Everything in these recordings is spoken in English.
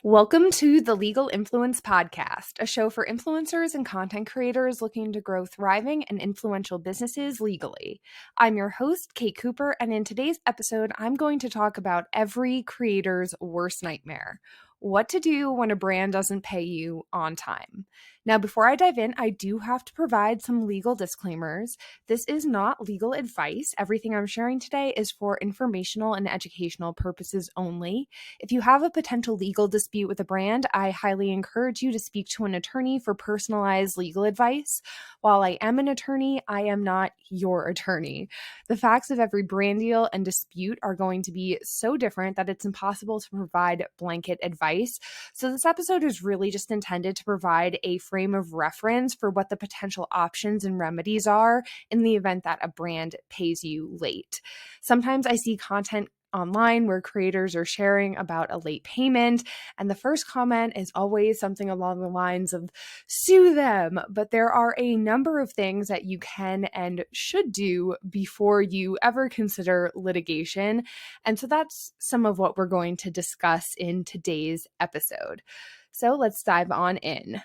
Welcome to the Legal Influence Podcast, a show for influencers and content creators looking to grow thriving and influential businesses legally. I'm your host, Kate Cooper, and in today's episode, I'm going to talk about every creator's worst nightmare: what to do when a brand doesn't pay you on time. Now, before I dive in, I do have to provide some legal disclaimers. This is not legal advice. Everything I'm sharing today is for informational and educational purposes only. If you have a potential legal dispute with a brand, I highly encourage you to speak to an attorney for personalized legal advice. While I am an attorney, I am not your attorney. The facts of every brand deal and dispute are going to be so different that it's impossible to provide blanket advice. So this episode is really just intended to provide a frame of reference for what the potential options and remedies are in the event that a brand pays you late. Sometimes I see content online where creators are sharing about a late payment, and the first comment is always something along the lines of sue them. But there are a number of things that you can and should do before you ever consider litigation. And so that's some of what we're going to discuss in today's episode. So let's dive on in.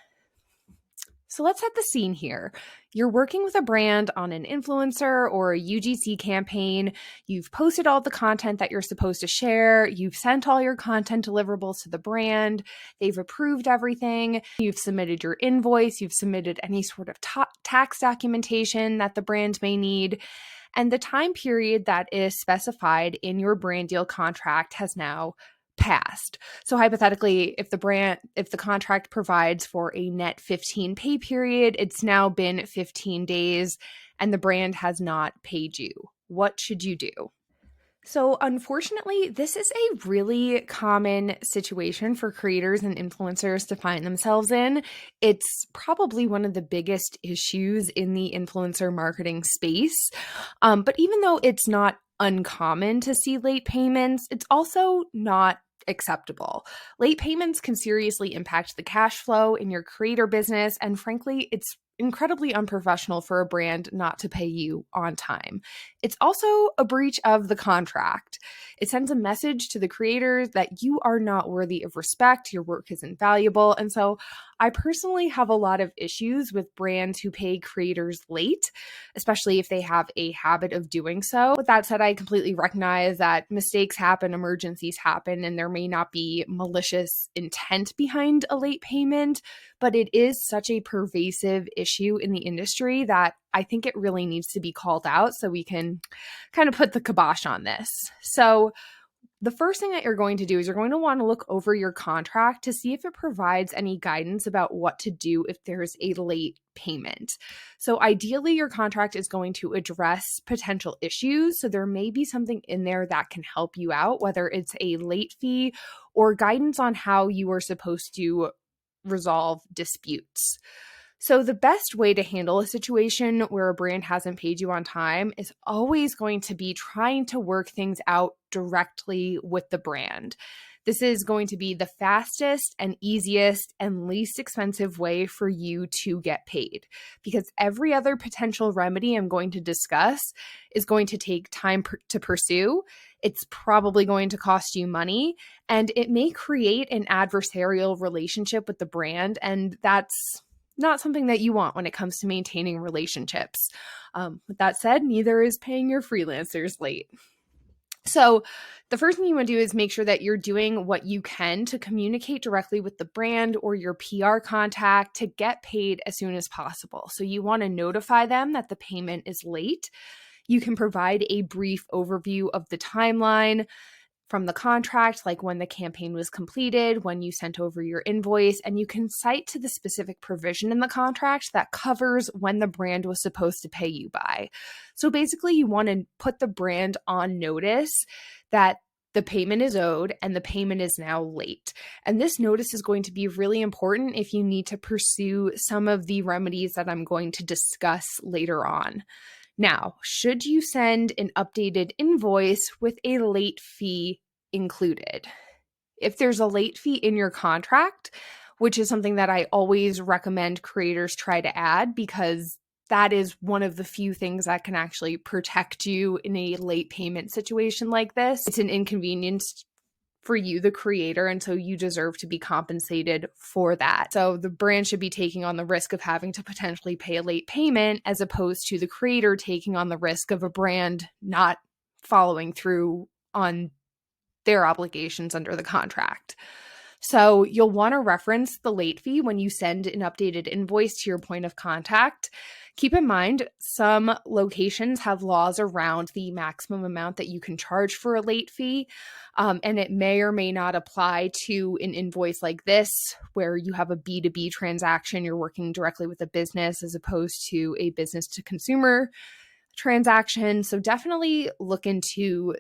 So let's set the scene here. You're working with a brand on an influencer or a UGC campaign. You've posted all the content that you're supposed to share. You've sent all your content deliverables to the brand. They've approved everything. You've submitted your invoice. You've submitted any sort of tax documentation that the brand may need. And the time period that is specified in your brand deal contract has now passed. So hypothetically, if the contract provides for a net 15 pay period, it's now been 15 days and the brand has not paid you. What should you do? So unfortunately, this is a really common situation for creators and influencers to find themselves in. It's probably one of the biggest issues in the influencer marketing space. But even though it's not uncommon to see late payments, it's also not acceptable. Late payments can seriously impact the cash flow in your creator business, and frankly, it's incredibly unprofessional for a brand not to pay you on time. It's also a breach of the contract. It sends a message to the creators that you are not worthy of respect, your work is invaluable, and so I personally have a lot of issues with brands who pay creators late, especially if they have a habit of doing so. With that said, I completely recognize that mistakes happen, emergencies happen, and there may not be malicious intent behind a late payment, but it is such a pervasive issue in the industry that I think it really needs to be called out so we can kind of put the kibosh on this. So the first thing that you're going to do is you're going to want to look over your contract to see if it provides any guidance about what to do if there's a late payment. So ideally, your contract is going to address potential issues. So there may be something in there that can help you out, whether it's a late fee or guidance on how you are supposed to resolve disputes. So the best way to handle a situation where a brand hasn't paid you on time is always going to be trying to work things out directly with the brand. This is going to be the fastest and easiest and least expensive way for you to get paid, because every other potential remedy I'm going to discuss is going to take time to pursue. It's probably going to cost you money, and it may create an adversarial relationship with the brand, and that's not something that you want when it comes to maintaining relationships. With that said, neither is paying your freelancers late. So the first thing you want to do is make sure that you're doing what you can to communicate directly with the brand or your PR contact to get paid as soon as possible. So you want to notify them that the payment is late. You can provide a brief overview of the timeline from the contract, like when the campaign was completed, when you sent over your invoice, and you can cite to the specific provision in the contract that covers when the brand was supposed to pay you by. So basically, you want to put the brand on notice that the payment is owed and the payment is now late. And this notice is going to be really important if you need to pursue some of the remedies that I'm going to discuss later on. Now, should you send an updated invoice with a late fee included? If there's a late fee in your contract, which is something that I always recommend creators try to add, because that is one of the few things that can actually protect you in a late payment situation like this. It's an inconvenience for you, the creator, and so you deserve to be compensated for that. So the brand should be taking on the risk of having to potentially pay a late payment as opposed to the creator taking on the risk of a brand not following through on their obligations under the contract. So you'll want to reference the late fee when you send an updated invoice to your point of contact. Keep in mind, some locations have laws around the maximum amount that you can charge for a late fee, and it may or may not apply to an invoice like this, where you have a B2B transaction, you're working directly with a business as opposed to a business to consumer transaction. So definitely look into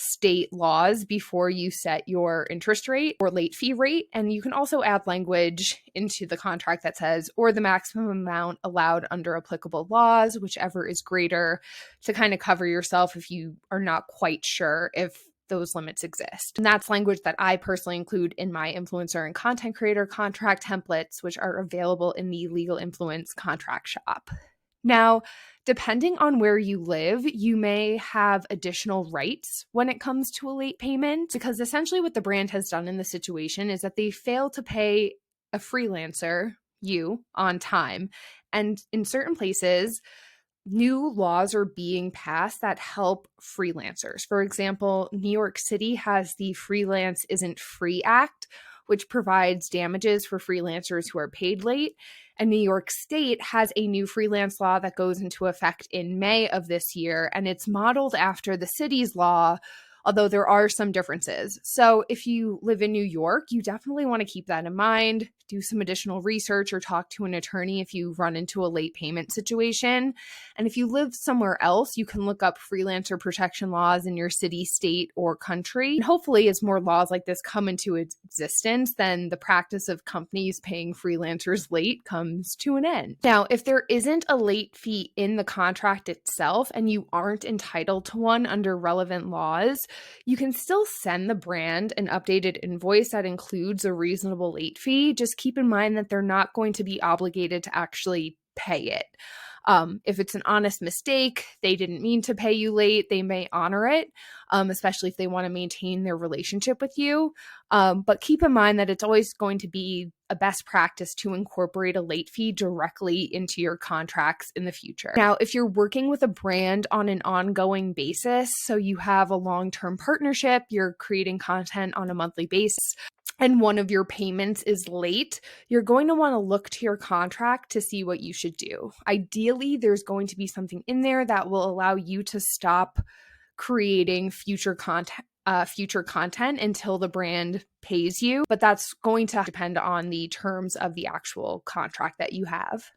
state laws before you set your interest rate or late fee rate. And you can also add language into the contract that says, or the maximum amount allowed under applicable laws, whichever is greater, to kind of cover yourself if you are not quite sure if those limits exist. And that's language that I personally include in my influencer and content creator contract templates, which are available in the Legal Influence contract shop. Now, depending on where you live, you may have additional rights when it comes to a late payment, because essentially what the brand has done in the situation is that they fail to pay a freelancer, you, on time. And in certain places, new laws are being passed that help freelancers. For example, New York City has the Freelance Isn't Free Act, which provides damages for freelancers who are paid late. And New York State has a new freelance law that goes into effect in May of this year, and it's modeled after the city's law, although there are some differences. So if you live in New York, you definitely want to keep that in mind. Do some additional research or talk to an attorney if you run into a late payment situation. And if you live somewhere else, you can look up freelancer protection laws in your city, state, or country. And hopefully, as more laws like this come into existence, then the practice of companies paying freelancers late comes to an end. Now, if there isn't a late fee in the contract itself and you aren't entitled to one under relevant laws, you can still send the brand an updated invoice that includes a reasonable late fee. Just keep in mind that they're not going to be obligated to actually pay it. If it's an honest mistake, they didn't mean to pay you late, they may honor it, especially if they want to maintain their relationship with you. But keep in mind that it's always going to be a best practice to incorporate a late fee directly into your contracts in the future. Now, if you're working with a brand on an ongoing basis, so you have a long-term partnership, you're creating content on a monthly basis, and one of your payments is late, you're going to want to look to your contract to see what you should do. Ideally, there's going to be something in there that will allow you to stop creating future content until the brand pays you, but that's going to depend on the terms of the actual contract that you have.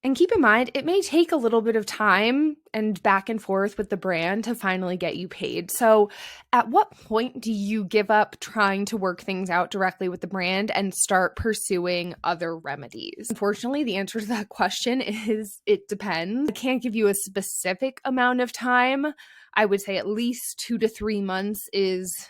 And keep in mind, it may take a little bit of time and back and forth with the brand to finally get you paid. So at what point do you give up trying to work things out directly with the brand and start pursuing other remedies? Unfortunately, the answer to that question is it depends. I can't give you a specific amount of time. I would say at least 2 to 3 months is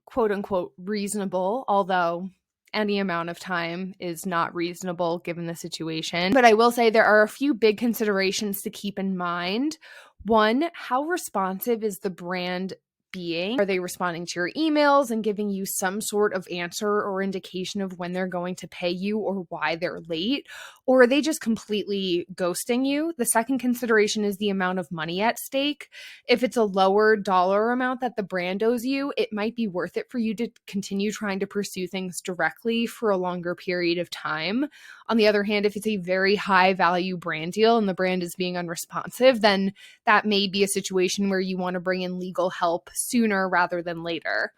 quote unquote reasonable, although any amount of time is not reasonable given the situation. But I will say there are a few big considerations to keep in mind. One, how responsive is the brand being? Are they responding to your emails and giving you some sort of answer or indication of when they're going to pay you or why they're late? Or are they just completely ghosting you? The second consideration is the amount of money at stake. If it's a lower dollar amount that the brand owes you, it might be worth it for you to continue trying to pursue things directly for a longer period of time. On the other hand, if it's a very high value brand deal and the brand is being unresponsive, then that may be a situation where you want to bring in legal help sooner rather than later.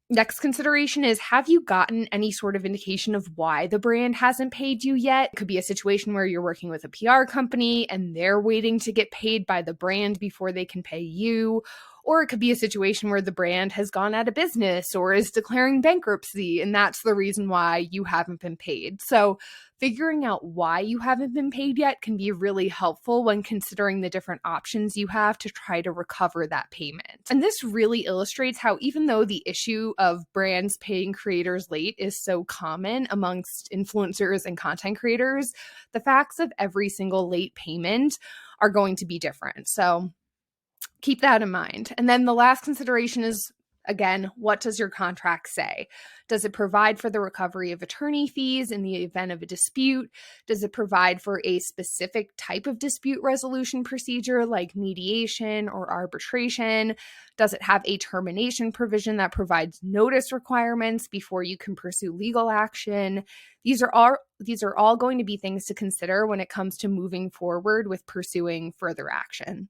Next consideration is, have you gotten any sort of indication of why the brand hasn't paid you yet? It could be a situation where you're working with a PR company and they're waiting to get paid by the brand before they can pay you. Or it could be a situation where the brand has gone out of business or is declaring bankruptcy, and that's the reason why you haven't been paid. So figuring out why you haven't been paid yet can be really helpful when considering the different options you have to try to recover that payment. And this really illustrates how even though the issue of brands paying creators late is so common amongst influencers and content creators, the facts of every single late payment are going to be different. So keep that in mind. And then the last consideration is, Again, what does your contract say? Does it provide for the recovery of attorney fees in the event of a dispute? Does it provide for a specific type of dispute resolution procedure like mediation or arbitration? Does it have a termination provision that provides notice requirements before you can pursue legal action? These are all going to be things to consider when it comes to moving forward with pursuing further action.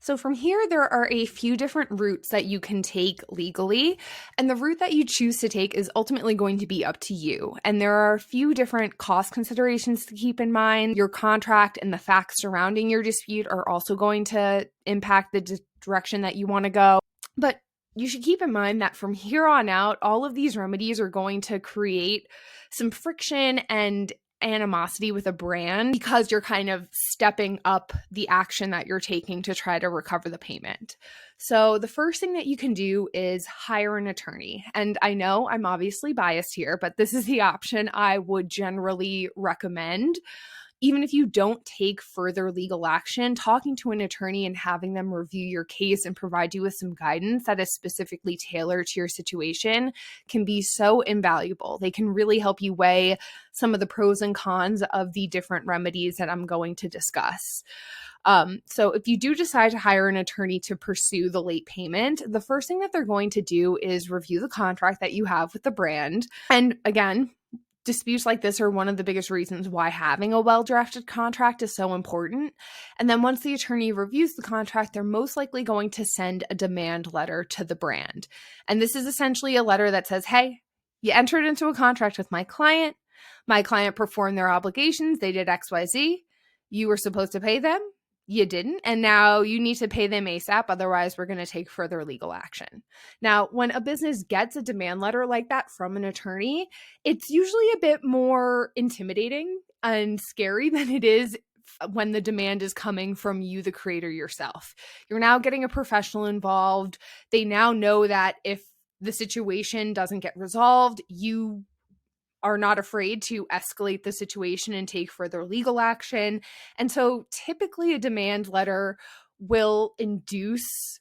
So from here, there are a few different routes that you can take legally, and the route that you choose to take is ultimately going to be up to you. And there are a few different cost considerations to keep in mind. Your contract and the facts surrounding your dispute are also going to impact the direction that you want to go. But you should keep in mind that from here on out, all of these remedies are going to create some friction and animosity with a brand because you're kind of stepping up the action that you're taking to try to recover the payment. So the first thing that you can do is hire an attorney. And I know I'm obviously biased here, but this is the option I would generally recommend. Even if you don't take further legal action, talking to an attorney and having them review your case and provide you with some guidance that is specifically tailored to your situation can be so invaluable. They can really help you weigh some of the pros and cons of the different remedies that I'm going to discuss. So if you do decide to hire an attorney to pursue the late payment, the first thing that they're going to do is review the contract that you have with the brand. And again, disputes like this are one of the biggest reasons why having a well-drafted contract is so important. And then once the attorney reviews the contract, they're most likely going to send a demand letter to the brand. And this is essentially a letter that says, hey, you entered into a contract with my client. My client performed their obligations. They did XYZ. You were supposed to pay them. You didn't, and now you need to pay them ASAP, otherwise we're going to take further legal action. Now, when a business gets a demand letter like that from an attorney, it's usually a bit more intimidating and scary than it is when the demand is coming from you, the creator yourself. You're now getting a professional involved. They now know that if the situation doesn't get resolved, you are not afraid to escalate the situation and take further legal action. And so typically a demand letter will induce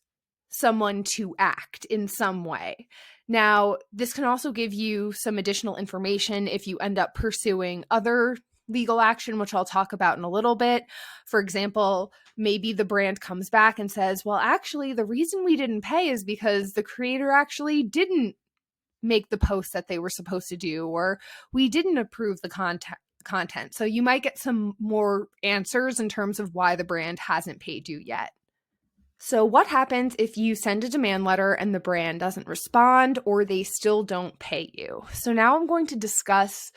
someone to act in some way. Now, this can also give you some additional information if you end up pursuing other legal action, which I'll talk about in a little bit. For example, maybe the brand comes back and says, well, actually, the reason we didn't pay is because the creator actually didn't make the post that they were supposed to do, or we didn't approve the content. So you might get some more answers in terms of why the brand hasn't paid you yet. So what happens if you send a demand letter and the brand doesn't respond or they still don't pay you? So now I'm going to discuss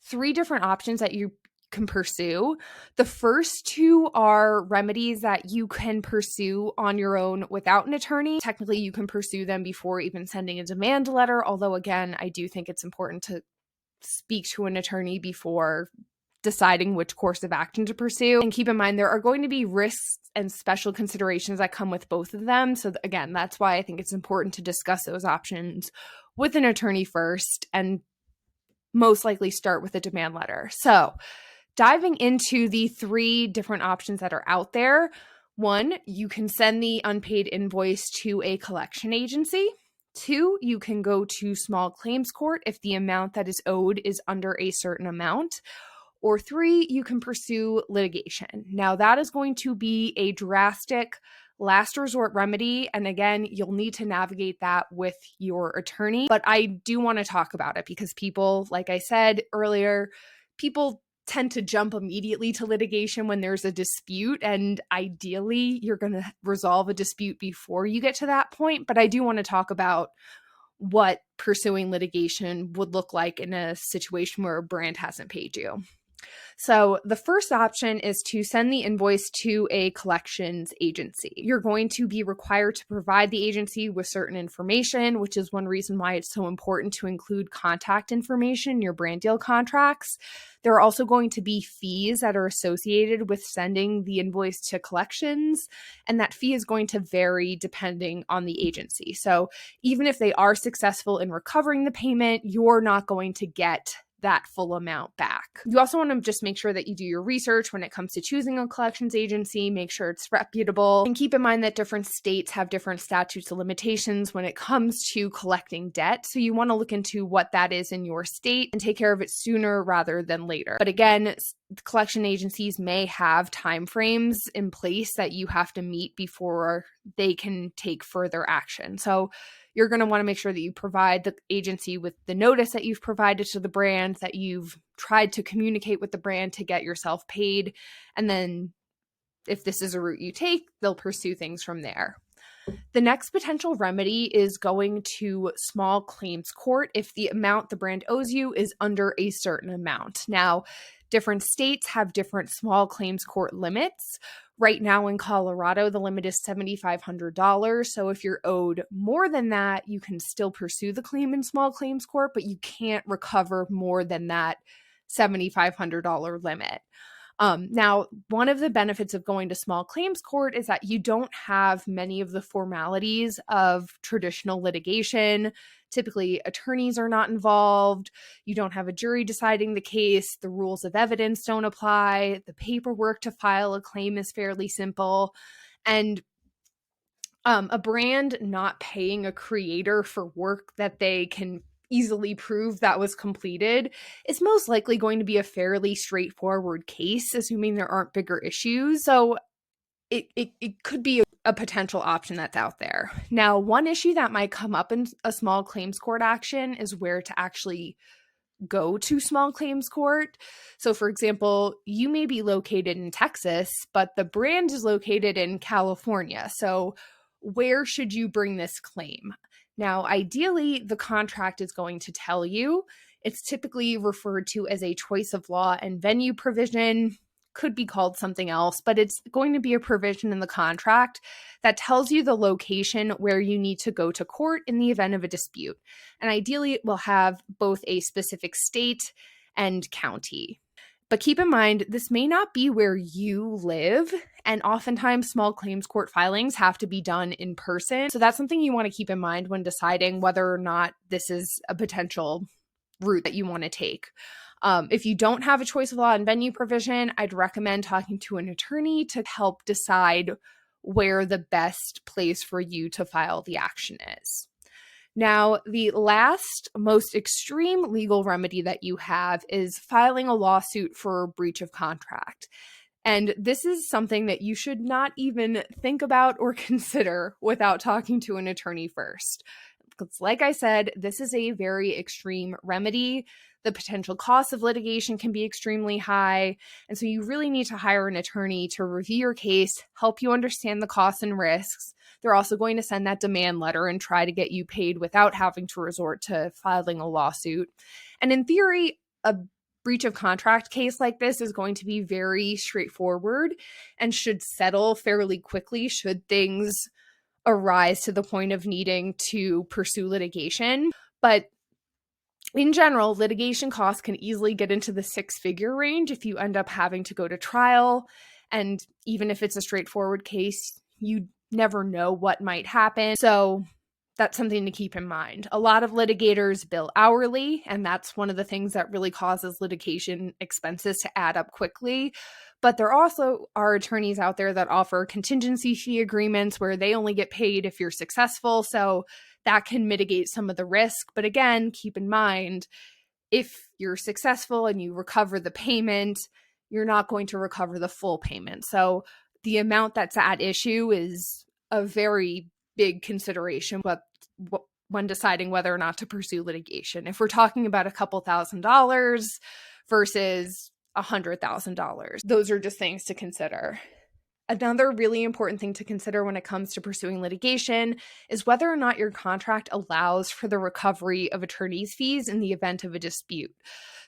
3 different options that you can pursue. The first 2 are remedies that you can pursue on your own without an attorney. Technically, you can pursue them before even sending a demand letter, although again, I do think it's important to speak to an attorney before deciding which course of action to pursue. And keep in mind, there are going to be risks and special considerations that come with both of them. So again, that's why I think it's important to discuss those options with an attorney first and most likely start with a demand letter. So diving into the 3 different options that are out there. 1, you can send the unpaid invoice to a collection agency. 2, you can go to small claims court if the amount that is owed is under a certain amount. Or 3, you can pursue litigation. Now, that is going to be a drastic last resort remedy. And again, you'll need to navigate that with your attorney. But I do want to talk about it because people, like I said earlier, people tend to jump immediately to litigation when there's a dispute. And ideally, you're going to resolve a dispute before you get to that point. But I do want to talk about what pursuing litigation would look like in a situation where a brand hasn't paid you. So the first option is to send the invoice to a collections agency. You're going to be required to provide the agency with certain information, which is one reason why it's so important to include contact information in your brand deal contracts. There are also going to be fees that are associated with sending the invoice to collections, and that fee is going to vary depending on the agency. So even if they are successful in recovering the payment, you're not going to get that full amount back. You also want to just make sure that you do your research when it comes to choosing a collections agency, make sure it's reputable, and keep in mind that different states have different statutes of limitations when it comes to collecting debt. So you want to look into what that is in your state and take care of it sooner rather than later. But again, collection agencies may have timeframes in place that you have to meet before they can take further action. So you're going to want to make sure that you provide the agency with the notice that you've provided to the brand, that you've tried to communicate with the brand to get yourself paid. And then if this is a route you take, they'll pursue things from there. The next potential remedy is going to small claims court if the amount the brand owes you is under a certain amount. Now, different states have different small claims court limits. Right now in Colorado, the limit is $7,500. So if you're owed more than that, you can still pursue the claim in small claims court, but you can't recover more than that $7,500 limit. Now, one of the benefits of going to small claims court is that you don't have many of the formalities of traditional litigation. Typically, attorneys are not involved. You don't have a jury deciding the case. The rules of evidence don't apply. The paperwork to file a claim is fairly simple. And a brand not paying a creator for work that they can easily prove that was completed, it's most likely going to be a fairly straightforward case, assuming there aren't bigger issues. So it could be a potential option that's out there. Now, one issue that might come up in a small claims court action is where to actually go to small claims court. So for example, you may be located in Texas, but the brand is located in California. So where should you bring this claim? Now, ideally, the contract is going to tell you. It's typically referred to as a choice of law and venue provision, could be called something else, but it's going to be a provision in the contract that tells you the location where you need to go to court in the event of a dispute. And ideally, it will have both a specific state and county. But keep in mind, this may not be where you live, and oftentimes small claims court filings have to be done in person. So that's something you want to keep in mind when deciding whether or not this is a potential route that you want to take. If you don't have a choice of law and venue provision, I'd recommend talking to an attorney to help decide where the best place for you to file the action is. Now, the last, most extreme legal remedy that you have is filing a lawsuit for breach of contract. And this is something that you should not even think about or consider without talking to an attorney first. Because like I said, this is a very extreme remedy. The potential cost of litigation can be extremely high. And so you really need to hire an attorney to review your case, help you understand the costs and risks. They're also going to send that demand letter and try to get you paid without having to resort to filing a lawsuit. And in theory, a breach of contract case like this is going to be very straightforward and should settle fairly quickly should things arise to the point of needing to pursue litigation. But in general, litigation costs can easily get into the six-figure range if you end up having to go to trial. And even if it's a straightforward case, you never know what might happen. So that's something to keep in mind. A lot of litigators bill hourly, and that's one of the things that really causes litigation expenses to add up quickly. But there also are attorneys out there that offer contingency fee agreements where they only get paid if you're successful. So that can mitigate some of the risk. But again, keep in mind, if you're successful and you recover the payment, you're not going to recover the full payment. So the amount that's at issue is a very big consideration when deciding whether or not to pursue litigation. If we're talking about a couple $1,000s versus $100,000, those are just things to consider. Another really important thing to consider when it comes to pursuing litigation is whether or not your contract allows for the recovery of attorney's fees in the event of a dispute.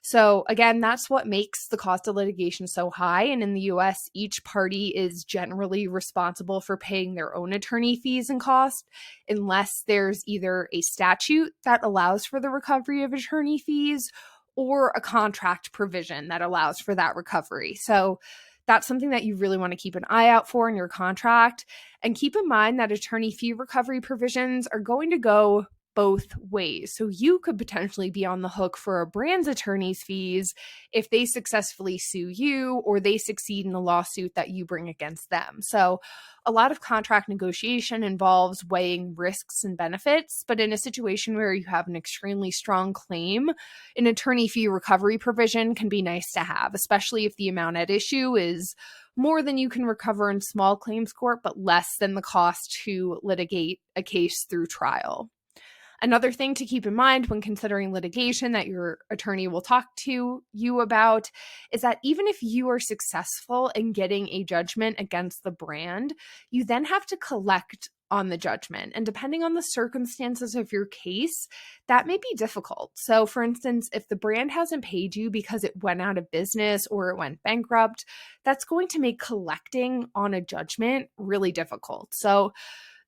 So again, that's what makes the cost of litigation so high. And in the US, each party is generally responsible for paying their own attorney fees and costs, unless there's either a statute that allows for the recovery of attorney fees or a contract provision that allows for that recovery. So that's something that you really want to keep an eye out for in your contract. And keep in mind that attorney fee recovery provisions are going to go both ways. So you could potentially be on the hook for a brand's attorney's fees if they successfully sue you or they succeed in a lawsuit that you bring against them. So a lot of contract negotiation involves weighing risks and benefits, but in a situation where you have an extremely strong claim, an attorney fee recovery provision can be nice to have, especially if the amount at issue is more than you can recover in small claims court, but less than the cost to litigate a case through trial. Another thing to keep in mind when considering litigation that your attorney will talk to you about is that even if you are successful in getting a judgment against the brand, you then have to collect on the judgment. And depending on the circumstances of your case, that may be difficult. So for instance, if the brand hasn't paid you because it went out of business or it went bankrupt, that's going to make collecting on a judgment really difficult. So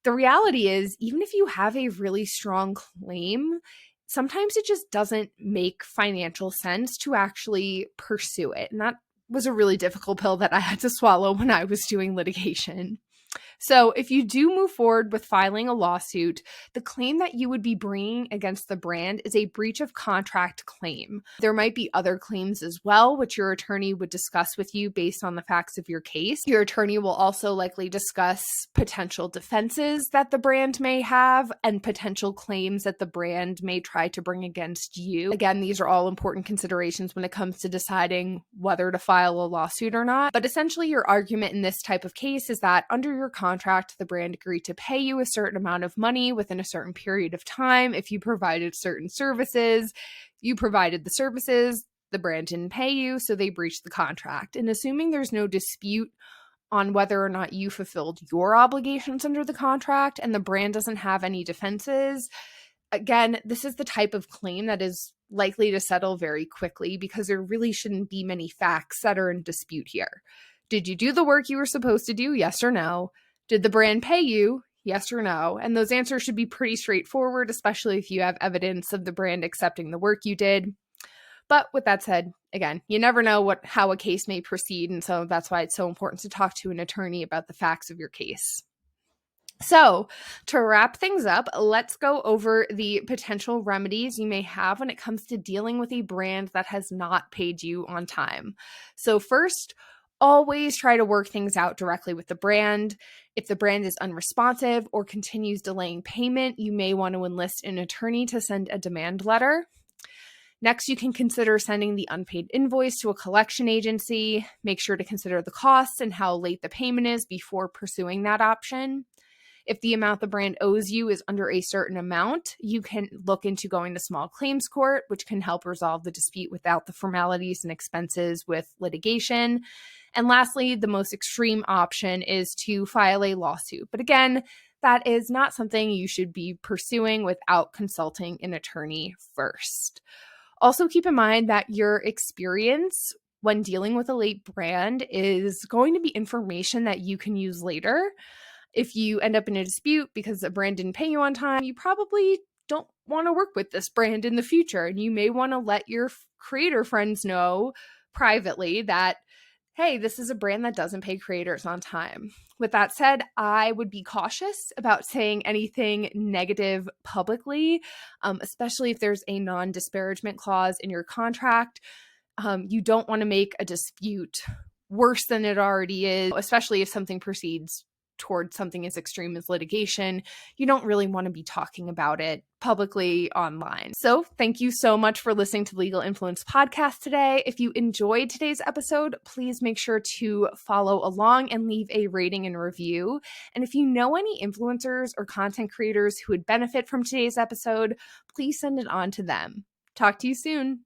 the reality is, even if you have a really strong claim, sometimes it just doesn't make financial sense to actually pursue it. And that was a really difficult pill that I had to swallow when I was doing litigation. So if you do move forward with filing a lawsuit, the claim that you would be bringing against the brand is a breach of contract claim. There might be other claims as well, which your attorney would discuss with you based on the facts of your case. Your attorney will also likely discuss potential defenses that the brand may have and potential claims that the brand may try to bring against you. Again, these are all important considerations when it comes to deciding whether to file a lawsuit or not. But essentially, your argument in this type of case is that under your contract, the brand agreed to pay you a certain amount of money within a certain period of time if you provided certain services. You provided the services, the brand didn't pay you, so they breached the contract. And assuming there's no dispute on whether or not you fulfilled your obligations under the contract and the brand doesn't have any defenses, again, this is the type of claim that is likely to settle very quickly because there really shouldn't be many facts that are in dispute here. Did you do the work you were supposed to do? Yes or no? Did the brand pay you? Yes or no? And those answers should be pretty straightforward, especially if you have evidence of the brand accepting the work you did. But with that said, again, you never know how a case may proceed. And so that's why it's so important to talk to an attorney about the facts of your case. So to wrap things up, let's go over the potential remedies you may have when it comes to dealing with a brand that has not paid you on time. So first, always try to work things out directly with the brand. If the brand is unresponsive or continues delaying payment, you may want to enlist an attorney to send a demand letter. Next, you can consider sending the unpaid invoice to a collection agency. Make sure to consider the costs and how late the payment is before pursuing that option. If the amount the brand owes you is under a certain amount, you can look into going to small claims court, which can help resolve the dispute without the formalities and expenses with litigation. And lastly, the most extreme option is to file a lawsuit. But again, that is not something you should be pursuing without consulting an attorney first. Also, keep in mind that your experience when dealing with a late brand is going to be information that you can use later. If you end up in a dispute because a brand didn't pay you on time, you probably don't want to work with this brand in the future. And you may want to let your creator friends know privately that, hey, this is a brand that doesn't pay creators on time. With that said, I would be cautious about saying anything negative publicly, especially if there's a non-disparagement clause in your contract. You don't want to make a dispute worse than it already is, especially if something proceeds towards something as extreme as litigation. You don't really want to be talking about it publicly online. So thank you so much for listening to Legal Influence Podcast today. If you enjoyed today's episode, please make sure to follow along and leave a rating and review. And if you know any influencers or content creators who would benefit from today's episode, please send it on to them. Talk to you soon.